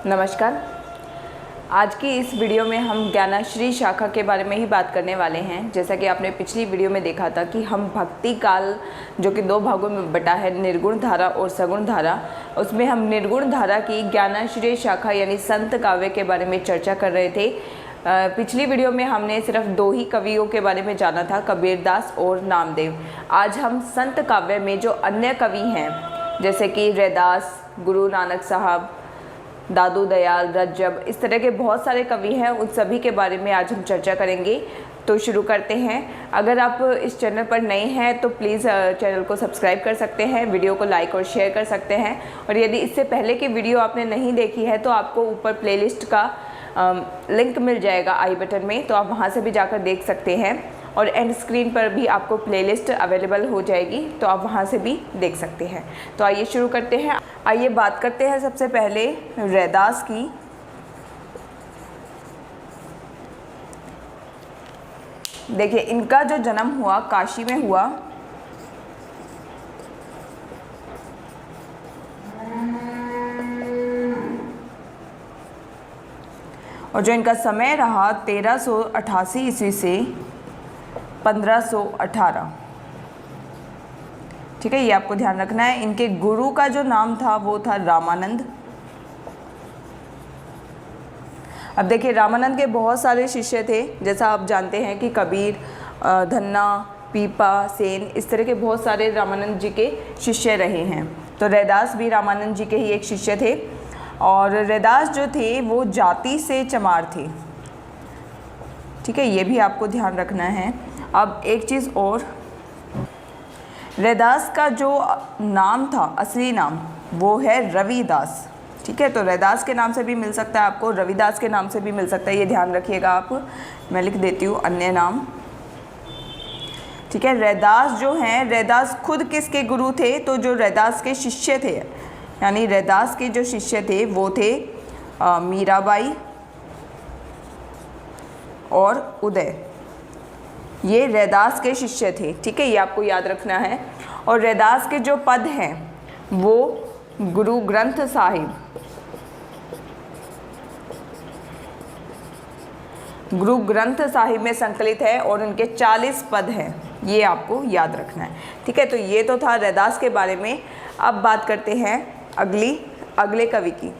नमस्कार। आज की इस वीडियो में हम ज्ञानाश्री शाखा के बारे में ही बात करने वाले हैं। जैसा कि आपने पिछली वीडियो में देखा था कि हम भक्ति काल जो कि 2 भागों में बटा है, निर्गुण धारा और सगुण धारा, उसमें हम निर्गुण धारा की ज्ञानाश्री शाखा यानी संत काव्य के बारे में चर्चा कर रहे थे। पिछली वीडियो में हमने सिर्फ 2 ही कवियों के बारे में जाना था, कबीरदास और नामदेव। आज हम संत काव्य में जो अन्य कवि हैं जैसे कि रैदास, गुरु नानक साहब, दादू दयाल, रज्जब, इस तरह के बहुत सारे कवि हैं, उन सभी के बारे में आज हम चर्चा करेंगे। तो शुरू करते हैं। अगर आप इस चैनल पर नए हैं तो प्लीज़ चैनल को सब्सक्राइब कर सकते हैं, वीडियो को लाइक और शेयर कर सकते हैं। और यदि इससे पहले की वीडियो आपने नहीं देखी है तो आपको ऊपर प्लेलिस्ट का लिंक मिल जाएगा आई बटन में, तो आप वहाँ से भी जाकर देख सकते हैं। और एंड स्क्रीन पर भी आपको प्लेलिस्ट अवेलेबल हो जाएगी, तो आप वहाँ से भी देख सकते हैं। तो आइए शुरू करते हैं। आइए बात करते हैं सबसे पहले रैदास की। देखिए, इनका जो जन्म हुआ काशी में हुआ। और जो इनका समय रहा 1388 ईस्वी से 1518। ठीक है, ये आपको ध्यान रखना है। इनके गुरु का जो नाम था वो था रामानंद। अब देखिए, रामानंद के बहुत सारे शिष्य थे, जैसा आप जानते हैं कि कबीर, धन्ना, पीपा, सेन, इस तरह के बहुत सारे रामानंद जी के शिष्य रहे हैं। तो रैदास भी रामानंद जी के ही एक शिष्य थे। और रैदास जो थे वो जाति से चमार थे। ठीक है, ये भी आपको ध्यान रखना है। अब एक चीज़ और, रैदास का जो नाम था, असली नाम, वो है रविदास। ठीक है, तो रैदास के नाम से भी मिल सकता है आपको, रविदास के नाम से भी मिल सकता है, ये ध्यान रखिएगा आप। मैं लिख देती हूँ अन्य नाम। ठीक है, रैदास जो हैं, रैदास खुद किसके गुरु थे? तो जो रैदास के शिष्य थे, यानी रैदास के जो शिष्य थे वो थे मीराबाई और उदय। ये रैदास के शिष्य थे। ठीक है, ये आपको याद रखना है। और रैदास के जो पद हैं वो गुरु ग्रंथ साहिब, गुरु ग्रंथ साहिब में संकलित है और उनके 40 पद हैं, ये आपको याद रखना है। ठीक है, तो ये तो था रैदास के बारे में। अब बात करते हैं अगले कवि की।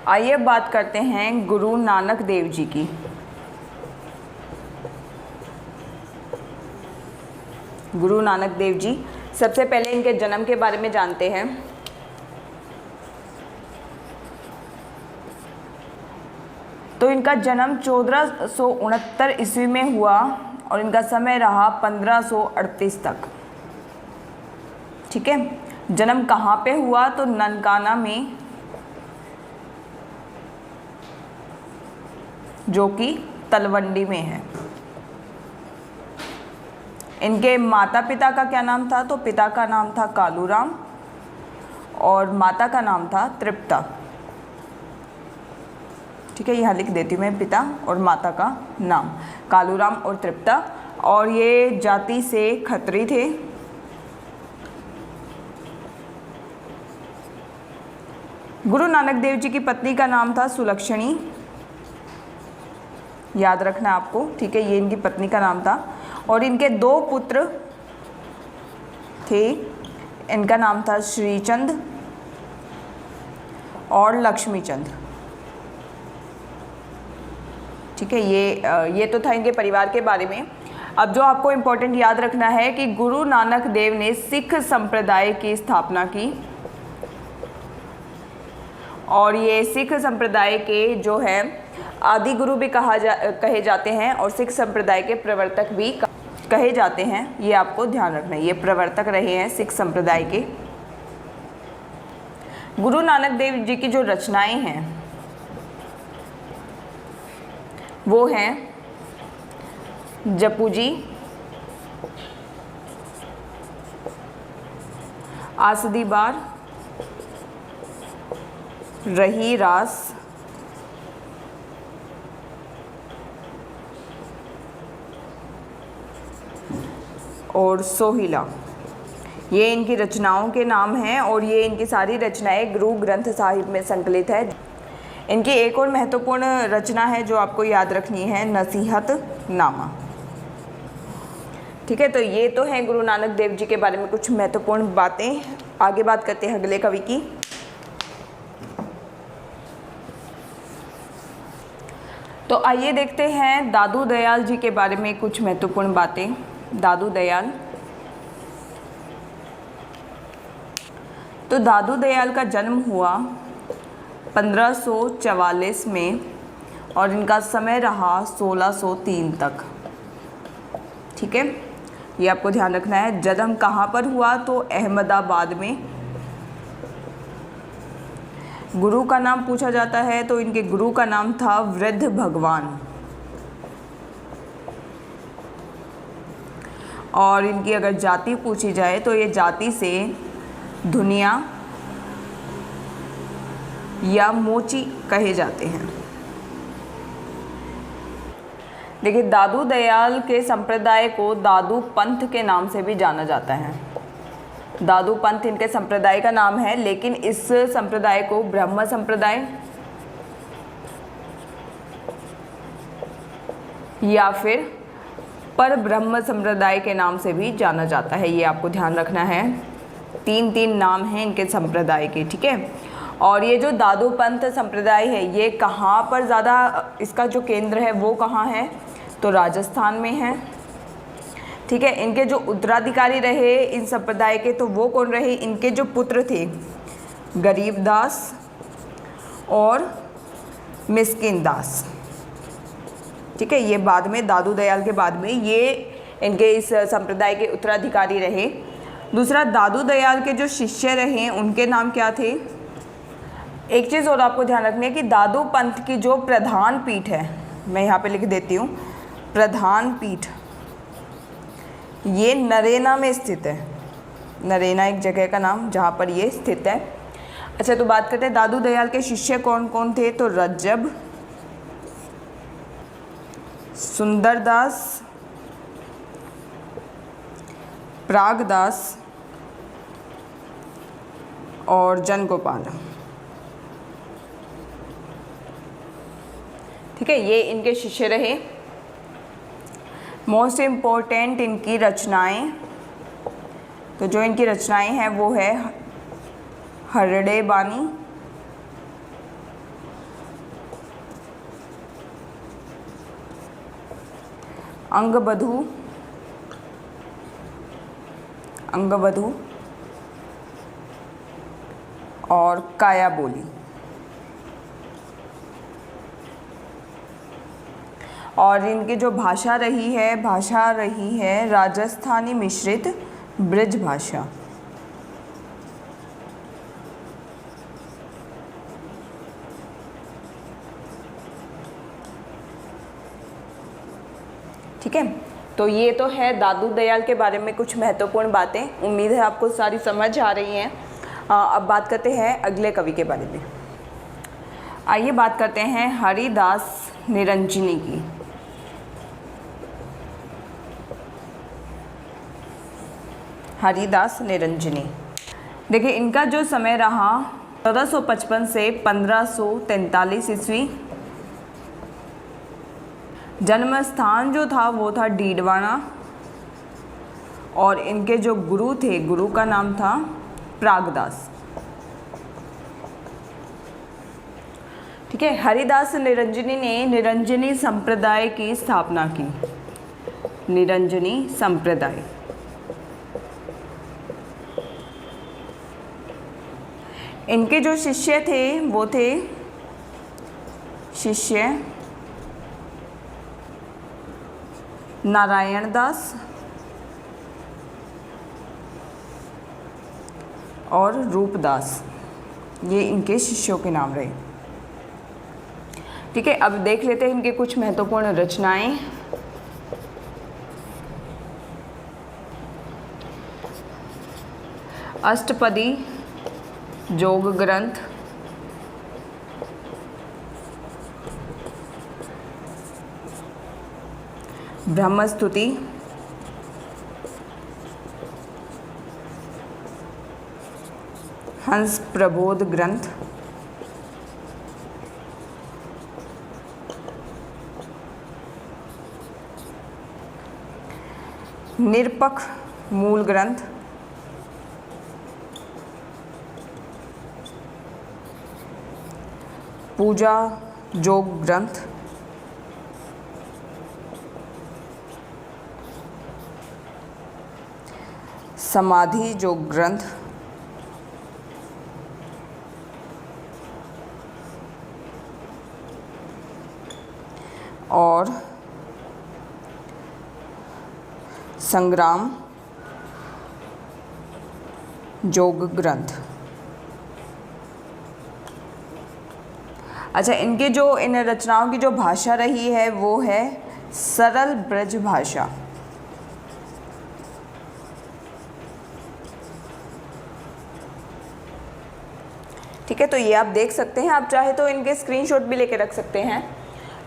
आइए बात करते हैं गुरु नानक देव जी की। गुरु नानक देव जी, सबसे पहले इनके जन्म के बारे में जानते हैं। तो इनका जन्म 1469 ईस्वी में हुआ और इनका समय रहा 1538 तक। ठीक है, जन्म कहाँ पे हुआ? तो ननकाना में, जो कि तलवंडी में है। इनके माता पिता का क्या नाम था? तो पिता का नाम था कालूराम और माता का नाम था तृप्ता। ठीक है, यहाँ लिख देती हूँ मैं पिता और माता का नाम, कालूराम और तृप्ता। और ये जाति से खत्री थे। गुरु नानक देव जी की पत्नी का नाम था सुलक्षणी, याद रखना आपको। ठीक है, ये इनकी पत्नी का नाम था। और इनके 2 पुत्र थे, इनका नाम था श्रीचंद और लक्ष्मीचंद। ठीक है, ये तो था इनके परिवार के बारे में। अब जो आपको इम्पोर्टेंट याद रखना है कि गुरु नानक देव ने सिख संप्रदाय की स्थापना की। और ये सिख संप्रदाय के जो हैं आदि गुरु भी कहे जाते हैं और सिख संप्रदाय के प्रवर्तक भी कहे जाते हैं। ये आपको ध्यान रखना है, ये प्रवर्तक रहे हैं सिख संप्रदाय के। गुरु नानक देव जी की जो रचनाएं हैं वो हैं जपूजी, आसदी बार, रही रास, और सोहिला। ये इनकी रचनाओं के नाम हैं और ये इनकी सारी रचनाएं गुरु ग्रंथ साहिब में संकलित है। इनकी एक और महत्वपूर्ण रचना है जो आपको याद रखनी है, नसीहतनामा। ठीक है, तो ये तो है गुरु नानक देव जी के बारे में कुछ महत्वपूर्ण बातें। आगे बात करते हैं अगले कवि की। तो आइए देखते हैं दादू दयाल जी के बारे में कुछ महत्वपूर्ण बातें। दादू दयाल, तो दादू दयाल का जन्म हुआ 1544 में और इनका समय रहा 1603 तक। ठीक है, ये आपको ध्यान रखना है। जन्म कहाँ पर हुआ? तो अहमदाबाद में। गुरु का नाम पूछा जाता है तो इनके गुरु का नाम था वृद्ध भगवान। और इनकी अगर जाति पूछी जाए तो ये जाति से धुनिया या मोची कहे जाते हैं। देखिए, दादू दयाल के संप्रदाय को दादू पंथ के नाम से भी जाना जाता है। दादू पंथ इनके संप्रदाय का नाम है, लेकिन इस संप्रदाय को ब्रह्म संप्रदाय या फिर पर ब्रह्म संप्रदाय के नाम से भी जाना जाता है। ये आपको ध्यान रखना है। तीन नाम हैं इनके संप्रदाय के। ठीक है, और ये जो दादू पंथ संप्रदाय है ये कहाँ पर ज़्यादा, इसका जो केंद्र है वो कहाँ है? तो राजस्थान में है। ठीक है, इनके जो उत्तराधिकारी रहे इन संप्रदाय के, तो वो कौन रहे? इनके जो पुत्र थे, गरीबदास और मिस्किन दास। ठीक है, ये बाद में, दादू दयाल के बाद में ये इनके इस संप्रदाय के उत्तराधिकारी रहे। दूसरा, दादू दयाल के जो शिष्य रहे उनके नाम क्या थे? एक चीज़ और आपको ध्यान रखनी है कि दादू पंथ की जो प्रधान पीठ है, मैं यहाँ पे लिख देती हूँ, प्रधान पीठ ये नरेना में स्थित है। नरेना एक जगह का नाम जहाँ पर ये स्थित है। अच्छा, तो बात करते हैं दादू दयाल के शिष्य कौन कौन थे। तो रज्जब, सुंदरदास, प्रागदास और जनगोपाल। ठीक है, ये इनके शिष्य रहे। मोस्ट इम्पोर्टेंट इनकी रचनाएं, तो जो इनकी रचनाएं हैं वो है हरड़े बानी, अंगबधू और काया बोली। और इनकी जो भाषा रही है राजस्थानी मिश्रित ब्रज भाषा। ठीक है, तो ये तो है दादू दयाल के बारे में कुछ महत्वपूर्ण बातें। उम्मीद है आपको सारी समझ आ रही हैं। अब बात करते हैं अगले कवि के बारे में। आइए बात करते हैं हरिदास निरंजनी की। हरिदास निरंजनी, देखिए इनका जो समय रहा 1455 से 1543 ईस्वी। जन्म स्थान जो था वो था डीडवाना और इनके जो गुरु थे, गुरु का नाम था प्रागदास। ठीक है, हरिदास निरंजनी ने निरंजनी संप्रदाय की स्थापना की। निरंजनी संप्रदाय, इनके जो शिष्य थे वो थे शिष्य नारायण दास और रूपदास, ये इनके शिष्यों के नाम रहे। ठीक है, अब देख लेते हैं इनके कुछ महत्वपूर्ण रचनाएं। अष्टपदी योग ग्रंथ, ब्रह्मस्तुति, हंस प्रबोध ग्रंथ, निरपख मूल ग्रंथ, पूजा जोग ग्रंथ, समाधि जोग ग्रंथ, और संग्राम जोग ग्रंथ। अच्छा, इनके जो इन रचनाओं की जो भाषा रही है वो है सरल ब्रज भाषा। ठीक है, तो ये आप देख सकते हैं, आप चाहे तो इनके स्क्रीनशॉट भी लेके रख सकते हैं।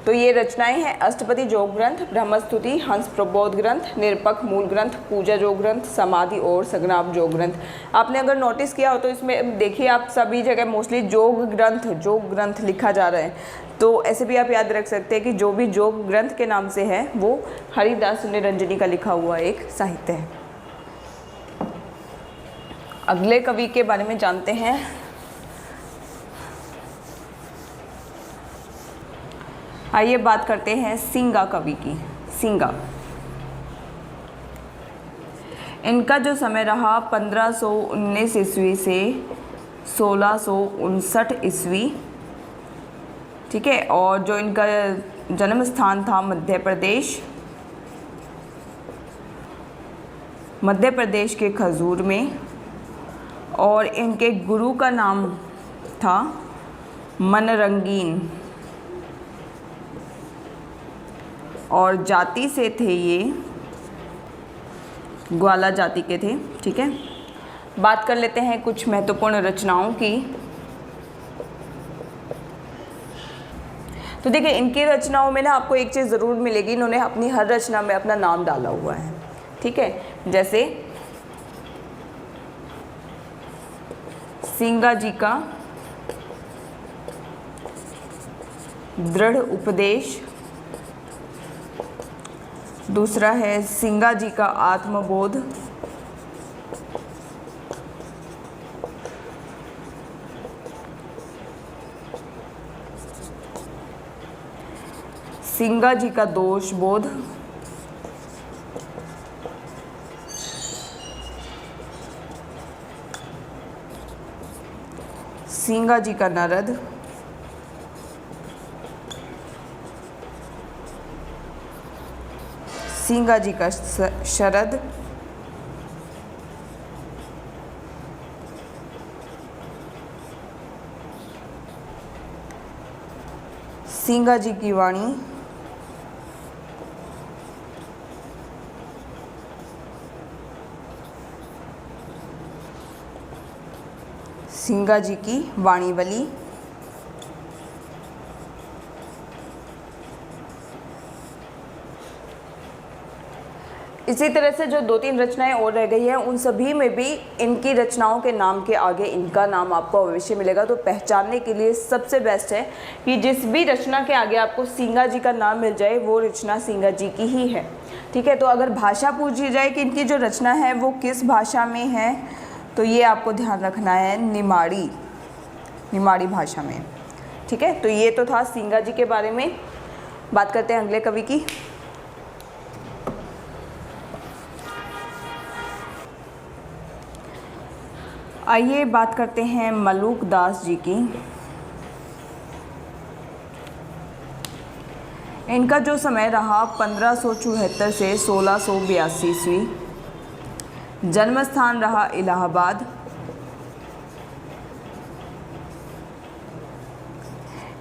तो ये रचनाएं हैं अष्टपदी जोग ग्रंथ, ब्रह्मस्तुति, हंस प्रबोध ग्रंथ, निरपख मूल ग्रंथ, पूजा जोग ग्रंथ, समाधि और संग्राम जोग ग्रंथ। आपने अगर नोटिस किया हो तो इसमें देखिए आप सभी जगह मोस्टली जोग ग्रंथ लिखा जा रहा है। तो ऐसे भी आप याद रख सकते हैं कि जो भी जोग ग्रंथ के नाम से है वो हरिदास निरंजनी का लिखा हुआ एक साहित्य है। अगले कवि के बारे में जानते हैं। आइए बात करते हैं सिंगा कवि की। सिंगा, इनका जो समय रहा 1519 ईस्वी से 1659 ईस्वी। ठीक है, और जो इनका जन्म स्थान था मध्य प्रदेश के खजूर में, और इनके गुरु का नाम था मनरंगीन, और जाति से थे ये ग्वाला जाति के थे। ठीक है, बात कर लेते हैं कुछ महत्वपूर्ण रचनाओं की। तो देखिए, इनकी रचनाओं में ना आपको एक चीज़ ज़रूर मिलेगी, इन्होंने अपनी हर रचना में अपना नाम डाला हुआ है। ठीक है, जैसे सिंगा जी का दृढ़ उपदेश, दूसरा है सिंगा जी का आत्मबोध, सिंगा जी का दोष बोध, सिंगा जी का नरद, सिंगा जी का शरद, सिंगा जी की वाणी, सिंगा जी की वाणीवली, इसी तरह से जो 2-3 रचनाएं और रह गई हैं उन सभी में भी इनकी रचनाओं के नाम के आगे इनका नाम आपको अवश्य मिलेगा। तो पहचानने के लिए सबसे बेस्ट है कि जिस भी रचना के आगे आपको सिंगा जी का नाम मिल जाए वो रचना सिंगा जी की ही है। ठीक है, तो अगर भाषा पूछी जाए कि इनकी जो रचना है वो किस भाषा में है, तो ये आपको ध्यान रखना है निमाड़ी भाषा में। ठीक है, तो ये तो था सिंगा जी के बारे में। बात करते हैं अगले कवि की। आइए बात करते हैं मलूक दास जी की। इनका जो समय रहा 1574 से 1682 ईस्वी। जन्म स्थान रहा इलाहाबाद।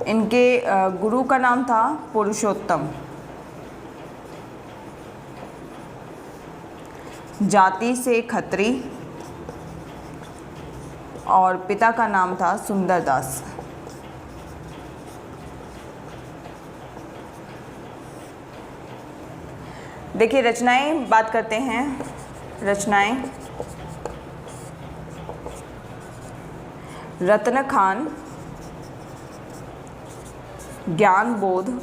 इनके गुरु का नाम था पुरुषोत्तम। जाति से खत्री, और पिता का नाम था सुंदरदास। देखिए रचनाएं बात करते हैं। रचनाएं रत्न खान, ज्ञान बोध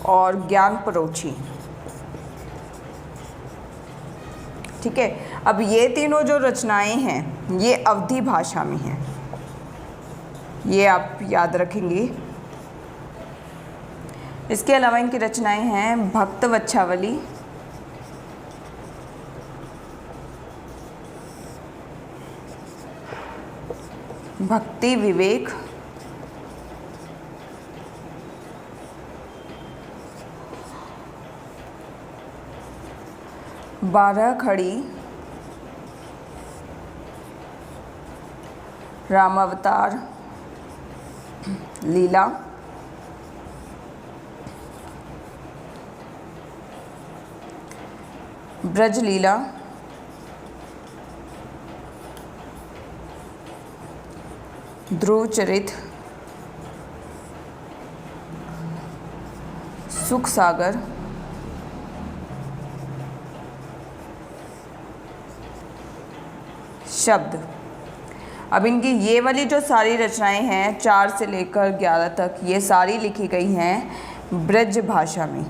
और ज्ञान परोक्षी। ठीक है, अब ये तीनों जो रचनाएं हैं ये अवधी भाषा में हैं, ये आप याद रखेंगे। इसके अलावा इनकी रचनाएं हैं भक्त वच्छावली, भक्ति विवेक, बारह खड़ी, रामावतार लीला, ब्रज लीला, ध्रुव चरित, सुख सागर, शब्द। अब इनकी ये वाली जो सारी रचनाएं हैं 4 से लेकर 11 तक, ये सारी लिखी गई हैं ब्रज भाषा में।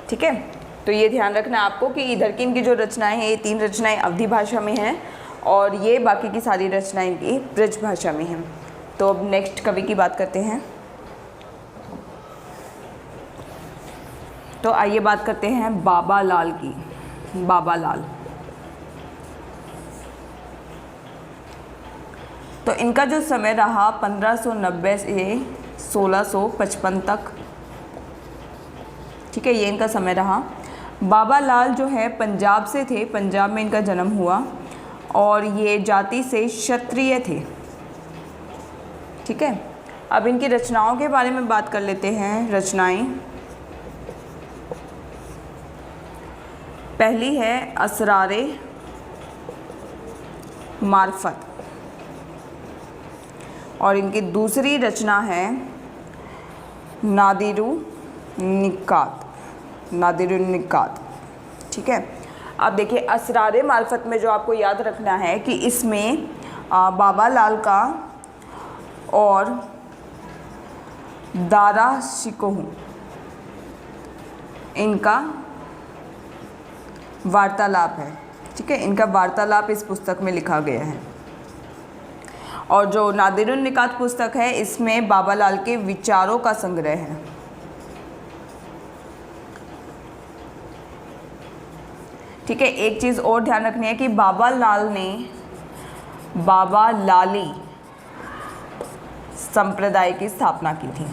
ठीक है, तो ये ध्यान रखना आपको कि इधर की इनकी जो रचनाएं हैं ये 3 रचनाएं अवधी भाषा में हैं और ये बाकी की सारी रचनाएं इनकी ब्रज भाषा में हैं। तो अब नेक्स्ट कवि की बात करते हैं। तो आइए बात करते हैं बाबा लाल की। बाबा लाल, तो इनका जो समय रहा 1590 से 1655 तक। ठीक है, ये इनका समय रहा। बाबा लाल जो है पंजाब से थे, पंजाब में इनका जन्म हुआ और ये जाति से क्षत्रिय थे। ठीक है, अब इनकी रचनाओं के बारे में बात कर लेते हैं। रचनाएं, पहली है असरारे मार्फत और इनकी दूसरी रचना है नादिरु निकात। नादिरु निकात। ठीक है, अब देखिए असरारे मार्फत में जो आपको याद रखना है कि इसमें बाबा लाल का और दारा शिकोह इनका वार्तालाप है। ठीक है, इनका वार्तालाप इस पुस्तक में लिखा गया है और जो नादिरुन निकात पुस्तक है इसमें बाबा लाल के विचारों का संग्रह है। ठीक है, एक चीज़ और ध्यान रखनी है कि बाबा लाल ने बाबा लाली संप्रदाय की स्थापना की थी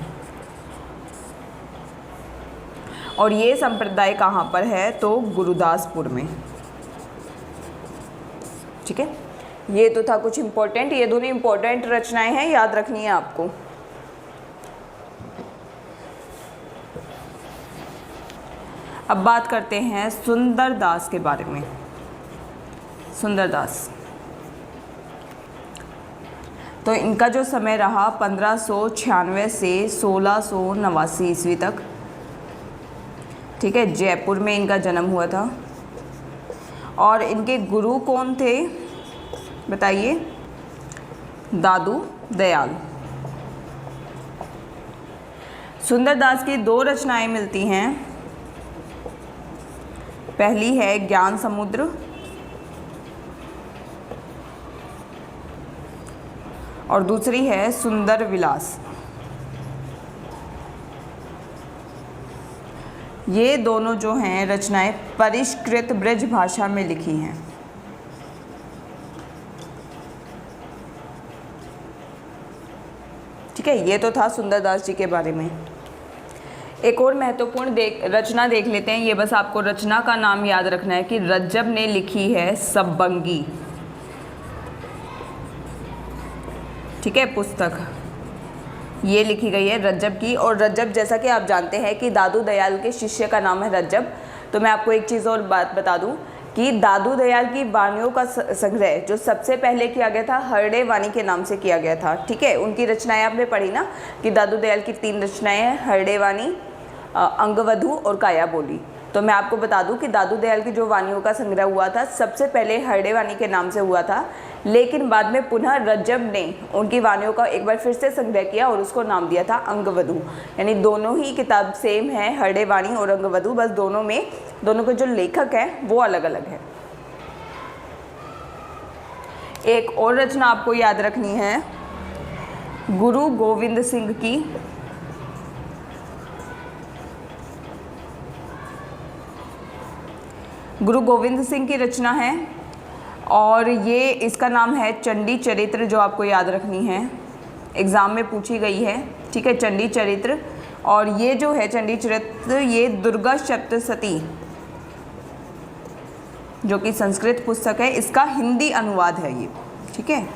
और ये संप्रदाय कहाँ पर है तो गुरुदासपुर में। ठीक है, ये तो था कुछ इम्पोर्टेंट, ये दोनों इम्पोर्टेंट रचनाएं हैं, याद रखनी है आपको। अब बात करते हैं सुंदर दास के बारे में। सुंदर दास, तो इनका जो समय रहा 1596 से 1689 ईस्वी तक। ठीक है, जयपुर में इनका जन्म हुआ था और इनके गुरु कौन थे बताइए? दादू दयाल। सुंदरदास की 2 रचनाएं मिलती हैं। पहली है ज्ञान समुद्र और दूसरी है सुंदर विलास। ये दोनों जो हैं रचनाएं परिष्कृत ब्रज भाषा में लिखी हैं। ठीक है, ये तो था सुंदरदास जी के बारे में। एक और महत्वपूर्ण रचना देख लेते हैं। ये बस आपको रचना का नाम याद रखना है कि रज्जब ने लिखी है सब्बंगी। ठीक है, पुस्तक ये लिखी गई है रज्जब की। और रज्जब, जैसा कि आप जानते हैं कि दादू दयाल के शिष्य का नाम है रज्जब। तो मैं आपको एक चीज़ और बात बता दूं कि दादू दयाल की वाणियों का संग्रह जो सबसे पहले किया गया था हरड़े वाणी के नाम से किया गया था। ठीक है, उनकी रचनाएं आपने पढ़ी ना कि दादू दयाल की 3 रचनाएं हैं, हरड़े वाणी, अंगवधू और काया बोली। तो मैं आपको बता दूं कि दादू दयाल की जो वाणियों का संग्रह हुआ था सबसे पहले हरड़े वाणी के नाम से हुआ था, लेकिन बाद में पुनः रज्जब ने उनकी वाणियों का एक बार फिर से संग्रह किया और उसको नाम दिया था अंगवधू। यानी दोनों ही किताब सेम है, हरड़े वाणी और अंगवधू, बस दोनों के जो लेखक हैं वो अलग अलग हैं। एक और रचना आपको याद रखनी है गुरु गोविंद सिंह की। गुरु गोविंद सिंह की रचना है और ये इसका नाम है चंडी चरित्र, जो आपको याद रखनी है, एग्ज़ाम में पूछी गई है। ठीक है, चंडी चरित्र। और ये जो है चंडी चरित्र ये दुर्गा सप्तशती जो कि संस्कृत पुस्तक है, इसका हिंदी अनुवाद है ये। ठीक है,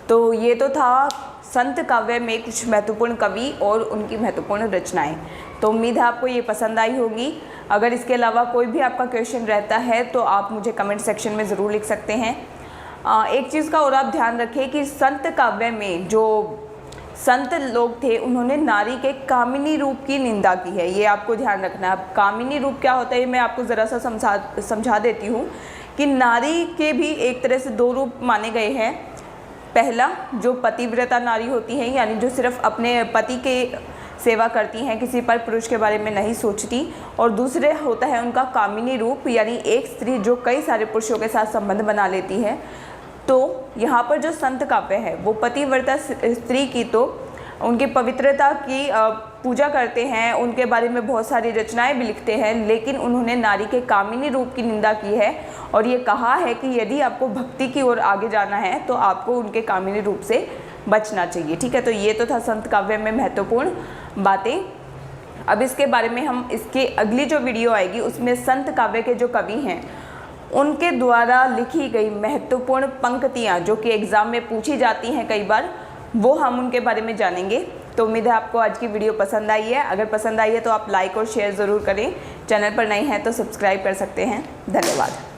तो ये तो था संत काव्य में कुछ महत्वपूर्ण कवि और उनकी महत्वपूर्ण रचनाएं। तो उम्मीद है आपको ये पसंद आई होगी। अगर इसके अलावा कोई भी आपका क्वेश्चन रहता है तो आप मुझे कमेंट सेक्शन में ज़रूर लिख सकते हैं। एक चीज़ का और आप ध्यान रखें कि संत काव्य में जो संत लोग थे उन्होंने नारी के कामिनी रूप की निंदा की है, ये आपको ध्यान रखना है। कामिनी रूप क्या होता है मैं आपको ज़रा सा समझा देती हूँ कि नारी के भी एक तरह से दो रूप माने गए हैं। पहला जो पतिव्रता नारी होती है, यानी जो सिर्फ अपने पति के सेवा करती हैं, किसी पर पुरुष के बारे में नहीं सोचती, और दूसरे होता है उनका कामिनी रूप, यानी एक स्त्री जो कई सारे पुरुषों के साथ संबंध बना लेती है। तो यहाँ पर जो संत काव्य है वो पतिव्रता स्त्री की तो उनकी पवित्रता की पूजा करते हैं, उनके बारे में बहुत सारी रचनाएं भी लिखते हैं, लेकिन उन्होंने नारी के कामिनी रूप की निंदा की है और ये कहा है कि यदि आपको भक्ति की ओर आगे जाना है तो आपको उनके कामिनी रूप से बचना चाहिए। ठीक है, तो ये तो था संत काव्य में महत्वपूर्ण बातें। अब इसके बारे में हम इसके अगली जो वीडियो आएगी उसमें संत काव्य के जो कवि हैं उनके द्वारा लिखी गई महत्वपूर्ण पंक्तियाँ जो कि एग्ज़ाम में पूछी जाती हैं कई बार, वो हम उनके बारे में जानेंगे। तो उम्मीद है आपको आज की वीडियो पसंद आई है। अगर पसंद आई है तो आप लाइक और शेयर ज़रूर करें। चैनल पर नए हैं तो सब्सक्राइब कर सकते हैं। धन्यवाद।